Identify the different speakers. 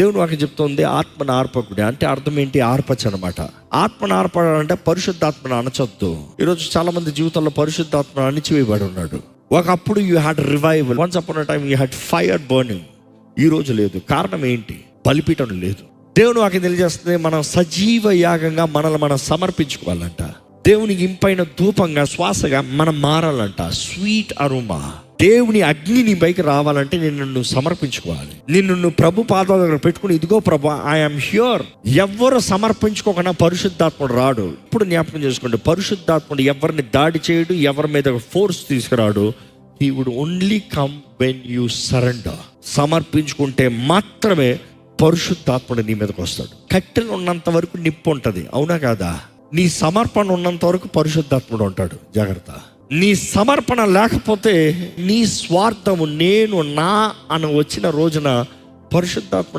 Speaker 1: దేవుని వాక్యం చెప్తుంది ఆత్మను ఆర్పకుడే అంటే అర్థం ఏంటి? ఆర్పచ్చు అనమాట. ఆత్మను ఆర్పడాలంటే పరిశుద్ధాత్మను అణచొద్దు. ఈరోజు చాలా మంది జీవితంలో పరిశుద్ధాత్మను అణిచివేయబడి ఉన్నాడు. ఒకప్పుడు you had revival, once upon a time you had fire burning. ఈ రోజు లేదు. కారణం ఏంటి? బలిపీఠం లేదు. దేవుని వాక్యం తెలియజేస్తుంది మనం సజీవ యాగంగా మనల్ని మనం సమర్పించుకోవాలంట. దేవునికి ఇంపైన ధూపంగా, శ్వాసగా మనం మారాలంట. Sweet aroma. దేవుని అగ్ని నీ పైకి రావాలంటే నిన్ను నువ్వు సమర్పించుకోవాలి. నిన్ను నువ్వు ప్రభు పాదాల దగ్గర పెట్టుకుని, ఇదిగో ప్రభు ఐఎమ్ హ్యూర్. ఎవ్వరు సమర్పించుకోకుండా పరిశుద్ధాత్ముడు రాడు. ఇప్పుడు జ్ఞాపకం చేసుకోండి, పరిశుద్ధాత్ముడు ఎవరిని దాడి చేయడు, ఎవరి మీద ఫోర్స్ తీసుకురాడు. He would only come when you surrender. సమర్పించుకుంటే మాత్రమే పరిశుద్ధాత్ముడు నీ మీదకి వస్తాడు. కట్టెలు ఉన్నంత వరకు నిప్పు ఉంటుంది, అవునా కాదా? నీ సమర్పణ ఉన్నంత వరకు పరిశుద్ధాత్ముడు ఉంటాడు. జాగ్రత్త. నీ సమర్పణ లేకపోతే నీ స్వార్థము, నేను నా అని వచ్చిన రోజున పరిశుద్ధాత్ముడు